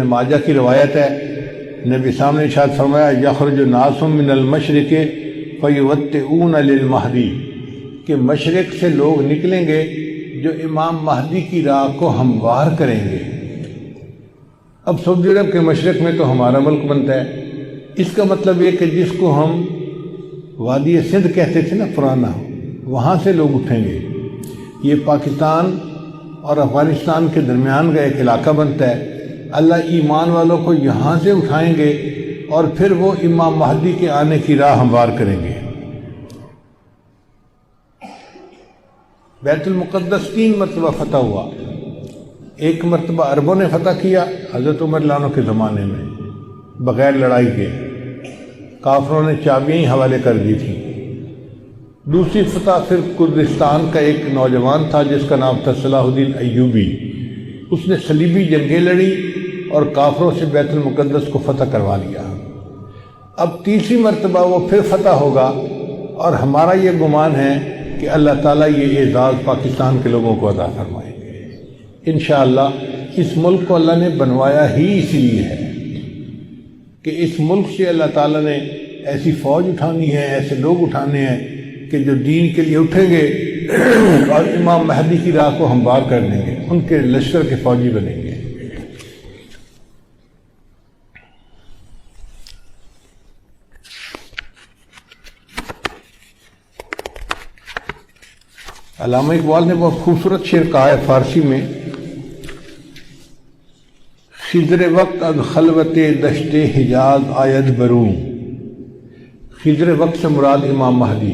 ماجہ کی روایت ہے، نبی صاحب نے ارشاد فرمایا یخرج ناس من المشرق فیوطئون للمہدی، کہ مشرق سے لوگ نکلیں گے جو امام مہدی کی راہ کو ہموار کریں گے۔ اب سعودی عرب کے مشرق میں تو ہمارا ملک بنتا ہے، اس کا مطلب یہ کہ جس کو ہم وادی سندھ کہتے تھے نا پرانا، وہاں سے لوگ اٹھیں گے۔ یہ پاکستان اور افغانستان کے درمیان کا ایک علاقہ بنتا ہے۔ اللہ ایمان والوں کو یہاں سے اٹھائیں گے اور پھر وہ امام مہدی کے آنے کی راہ ہموار کریں گے۔ بیت المقدس 3 مرتبہ فتح ہوا۔ ایک مرتبہ عربوں نے فتح کیا حضرت عمر لانو کے زمانے میں بغیر لڑائی کے، کافروں نے چابیاں ہی حوالے کر دی تھی۔ دوسری فتح پھر کردستان کا ایک نوجوان تھا جس کا نام تھا صلاح الدین ایوبی، اس نے صلیبی جنگیں لڑی اور کافروں سے بیت المقدس کو فتح کروا لیا۔ اب تیسری مرتبہ وہ پھر فتح ہوگا، اور ہمارا یہ گمان ہے کہ اللہ تعالیٰ یہ اعزاز پاکستان کے لوگوں کو عطا فرمائیں گے انشاءاللہ۔ اس ملک کو اللہ نے بنوایا ہی اسی لیے ہے کہ اس ملک سے اللہ تعالیٰ نے ایسی فوج اٹھانی ہے، ایسے لوگ اٹھانے ہیں کہ جو دین کے لیے اٹھیں گے اور امام مہدی کی راہ کو ہموار کر دیں گے، ان کے لشکر کے فوجی بنیں گے۔ علامہ اقبال نے بہت خوبصورت شعر کہا ہے فارسی میں، خضر وقت از خلوت دشت حجاز آید بروں۔ خضر وقت سے مراد امام مہدی۔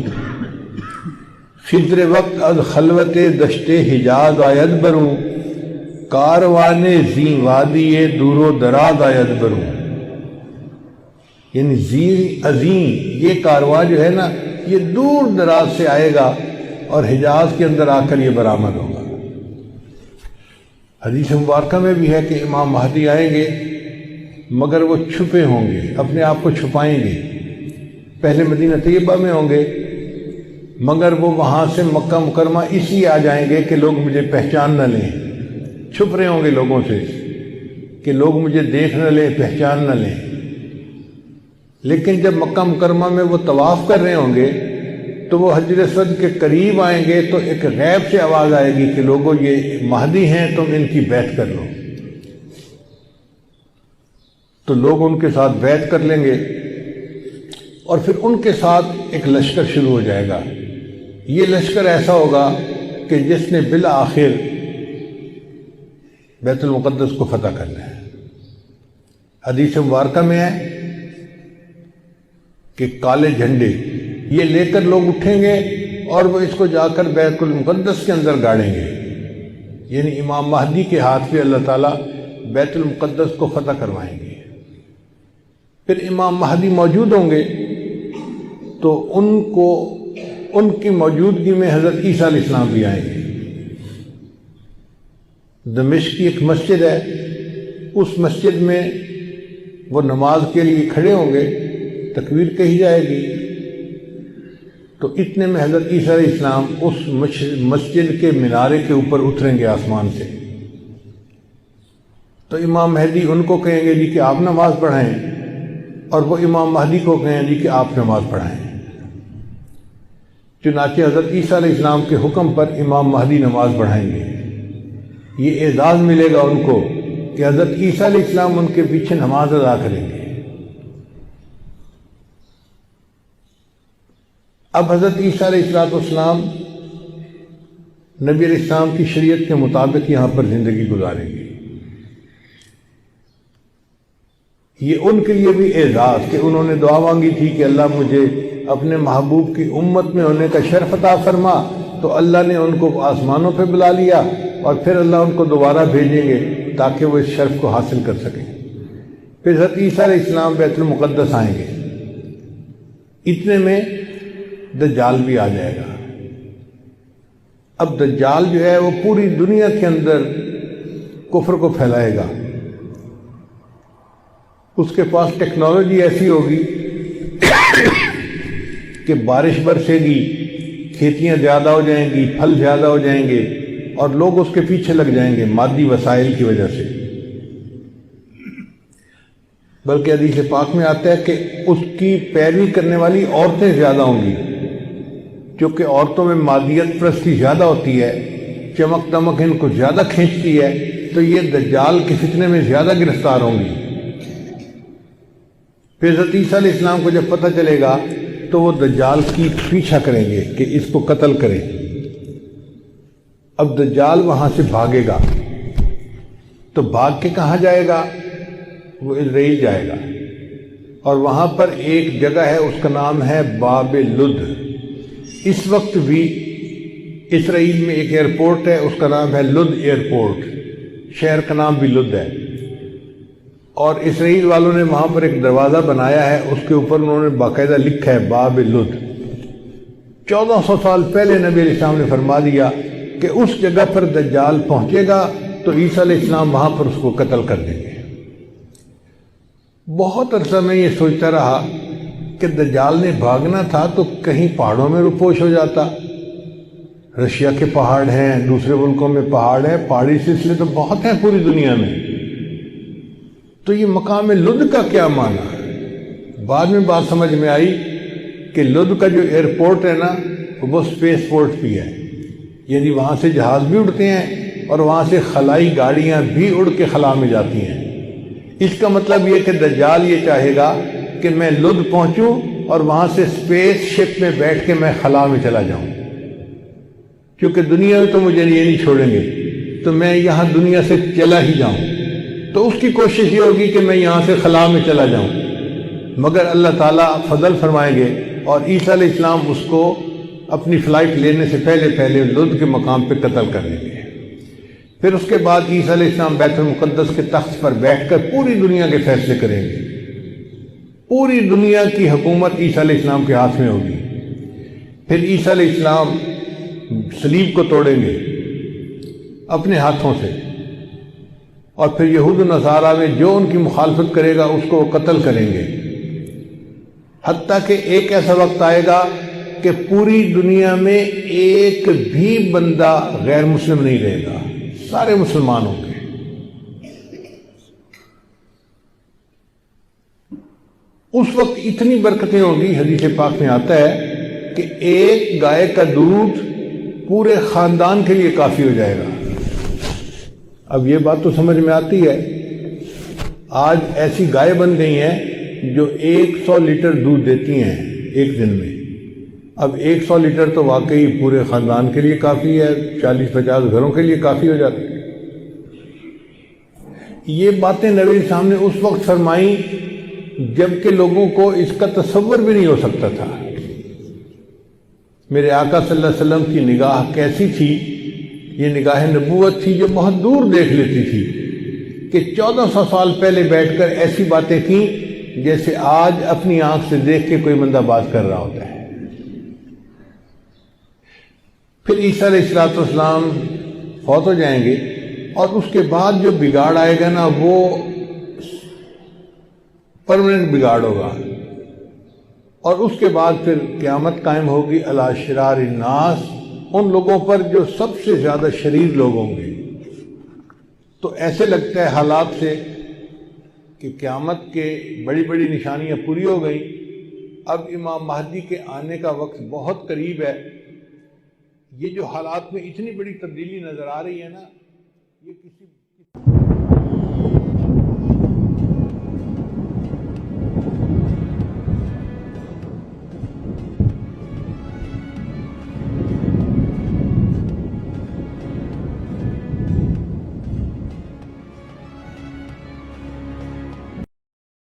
خضر وقت از خلوت دشت حجاز آید بروں، کاروان زی وادی دور و دراز آید بروں۔ یعنی زی عظیم یہ کارواں جو ہے نا یہ دور دراز سے آئے گا اور حجاز کے اندر آ کر یہ برآمد ہوگا۔ حدیث مبارکہ میں بھی ہے کہ امام مہدی آئیں گے مگر وہ چھپے ہوں گے، اپنے آپ کو چھپائیں گے۔ پہلے مدینہ طیبہ میں ہوں گے مگر وہ وہاں سے مکہ مکرمہ اس لیے آ جائیں گے کہ لوگ مجھے پہچان نہ لیں، چھپ رہے ہوں گے لوگوں سے کہ لوگ مجھے دیکھ نہ لیں، پہچان نہ لیں۔ لیکن جب مکہ مکرمہ میں وہ طواف کر رہے ہوں گے تو وہ حجر اسود کے قریب آئیں گے تو ایک غیب سے آواز آئے گی کہ لوگوں یہ مہدی ہیں، تم ان کی بیعت کر لو۔ تو لوگ ان کے ساتھ بیعت کر لیں گے اور پھر ان کے ساتھ ایک لشکر شروع ہو جائے گا۔ یہ لشکر ایسا ہوگا کہ جس نے بالآخر بیت المقدس کو فتح کرنا ہے۔ حدیث مبارکہ میں ہے کہ کالے جھنڈے یہ لے کر لوگ اٹھیں گے اور وہ اس کو جا کر بیت المقدس کے اندر گاڑیں گے، یعنی امام مہدی کے ہاتھ پہ اللہ تعالیٰ بیت المقدس کو فتح کروائیں گے۔ پھر امام مہدی موجود ہوں گے تو ان کی موجودگی میں حضرت عیسیٰ علیہ السلام بھی آئیں گے۔ دمشق کی ایک مسجد ہے، اس مسجد میں وہ نماز کے لیے کھڑے ہوں گے، تکبیر کہی جائے گی تو اتنے میں حضرت عیسیٰ علیہ السلام اس مسجد کے مینارے کے اوپر اتریں گے آسمان سے۔ تو امام مہدی ان کو کہیں گے جی کہ آپ نماز پڑھائیں، اور وہ امام مہدی کو کہیں جی کہ آپ نماز پڑھائیں۔ چنانچہ حضرت عیسیٰ علیہ السلام کے حکم پر امام مہدی نماز پڑھائیں گے۔ یہ اعزاز ملے گا ان کو کہ حضرت عیسیٰ علیہ السلام ان کے پیچھے نماز ادا کریں گے۔ اب حضرت عیسیٰ علیہ السلام نبی علیہ السلام کی شریعت کے مطابق یہاں پر زندگی گزاریں گے۔ یہ ان کے لیے بھی اعزاز کہ انہوں نے دعا مانگی تھی کہ اللہ مجھے اپنے محبوب کی امت میں ہونے کا شرف عطا فرما، تو اللہ نے ان کو آسمانوں پہ بلا لیا اور پھر اللہ ان کو دوبارہ بھیجیں گے تاکہ وہ اس شرف کو حاصل کر سکیں۔ پھر حضرت عیسیٰ علیہ السلام بیت المقدس آئیں گے۔ اتنے میں دجال بھی آ جائے گا۔ اب دجال جو ہے وہ پوری دنیا کے اندر کفر کو پھیلائے گا۔ اس کے پاس ٹیکنالوجی ایسی ہوگی کہ بارش برسے گی، کھیتیاں زیادہ ہو جائیں گی، پھل زیادہ ہو جائیں گے اور لوگ اس کے پیچھے لگ جائیں گے مادی وسائل کی وجہ سے۔ بلکہ حدیث پاک میں آتا ہے کہ اس کی پیروی کرنے والی عورتیں زیادہ ہوں گی، چونکہ عورتوں میں مادیت پرستی زیادہ ہوتی ہے، چمک دمک ان کو زیادہ کھینچتی ہے، تو یہ دجال کے فتنے میں زیادہ گرفتار ہوں گی۔ پھر حضرت عیسیٰ علیہ السلام کو جب پتہ چلے گا تو وہ دجال کی پیچھا کریں گے کہ اس کو قتل کریں۔ اب دجال وہاں سے بھاگے گا، تو بھاگ کے کہاں جائے گا؟ وہ اسرائیل جائے گا، اور وہاں پر ایک جگہ ہے، اس کا نام ہے باب لد۔ اس وقت بھی اسرائیل میں ایک ایئرپورٹ ہے، اس کا نام ہے لد ایئرپورٹ، شہر کا نام بھی لد ہے، اور اسرائیل والوں نے وہاں پر ایک دروازہ بنایا ہے، اس کے اوپر انہوں نے باقاعدہ لکھا ہے باب لد۔ 1400 سال پہلے نبی علیہ السلام نے فرما دیا کہ اس جگہ پر دجال پہنچے گا تو عیسیٰ علیہ السلام وہاں پر اس کو قتل کر دیں گے۔ بہت عرصہ میں یہ سوچتا رہا کہ دجال نے بھاگنا تھا تو کہیں پہاڑوں میں روپوش ہو جاتا، رشیا کے پہاڑ ہیں، دوسرے ملکوں میں پہاڑ ہیں، پہاڑی سلسلے تو بہت ہیں پوری دنیا میں، تو یہ مقام لد کا کیا معنی؟ بعد میں بات سمجھ میں آئی کہ لد کا جو ایئرپورٹ ہے نا وہ اسپیس پورٹ بھی ہے، یعنی وہاں سے جہاز بھی اڑتے ہیں اور وہاں سے خلائی گاڑیاں بھی اڑ کے خلا میں جاتی ہیں۔ اس کا مطلب یہ کہ دجال یہ چاہے گا کہ میں لد پہنچوں اور وہاں سے اسپیس شپ میں بیٹھ کے میں خلا میں چلا جاؤں، کیونکہ دنیا میں تو مجھے یہ نہیں چھوڑیں گے، تو میں یہاں دنیا سے چلا ہی جاؤں۔ تو اس کی کوشش یہ ہوگی کہ میں یہاں سے خلا میں چلا جاؤں، مگر اللہ تعالیٰ فضل فرمائیں گے اور عیسیٰ علیہ السلام اس کو اپنی فلائٹ لینے سے پہلے لد کے مقام پہ قتل کر دیں گے۔ پھر اس کے بعد عیسیٰ علیہ السلام بیت المقدس کے تخت پر بیٹھ کر پوری دنیا کے فیصلے کریں گے، پوری دنیا کی حکومت عیسیٰ علیہ السلام کے ہاتھ میں ہوگی۔ پھر عیسیٰ علیہ السلام صلیب کو توڑیں گے اپنے ہاتھوں سے، اور پھر یہود و نصارہ میں جو ان کی مخالفت کرے گا اس کو قتل کریں گے، حتیٰ کہ ایک ایسا وقت آئے گا کہ پوری دنیا میں ایک بھی بندہ غیر مسلم نہیں رہے گا، سارے مسلمان ہوں گے۔ اس وقت اتنی برکتیں ہوں گی، حدیث پاک میں آتا ہے کہ ایک گائے کا دودھ پورے خاندان کے لیے کافی ہو جائے گا۔ اب یہ بات تو سمجھ میں آتی ہے، آج ایسی گائے بن گئی ہیں جو 100 لیٹر دودھ دیتی ہیں ایک دن میں۔ اب 100 لیٹر تو واقعی پورے خاندان کے لیے کافی ہے، 40-50 گھروں کے لیے کافی ہو جاتی ہے۔ یہ باتیں نبی صاحب نے اس وقت فرمائیں جب کہ لوگوں کو اس کا تصور بھی نہیں ہو سکتا تھا۔ میرے آقا صلی اللہ علیہ وسلم کی نگاہ کیسی تھی؟ یہ نگاہ نبوت تھی جو بہت دور دیکھ لیتی تھی، کہ 1400 سال پہلے بیٹھ کر ایسی باتیں کی جیسے آج اپنی آنکھ سے دیکھ کے کوئی بندہ بات کر رہا ہوتا ہے۔ پھر عیسیٰ علیہ السلام فوت ہو جائیں گے، اور اس کے بعد جو بگاڑ آئے گا نا وہ پرماننٹ بگاڑ ہوگا، اور اس کے بعد پھر قیامت قائم ہوگی علی شرار الناس، ان لوگوں پر جو سب سے زیادہ شریر لوگ ہوں گے۔ تو ایسے لگتا ہے حالات سے کہ قیامت کے بڑی بڑی نشانیاں پوری ہو گئی، اب امام مہدی کے آنے کا وقت بہت قریب ہے۔ یہ جو حالات میں اتنی بڑی تبدیلی نظر آ رہی ہے نا، یہ کسی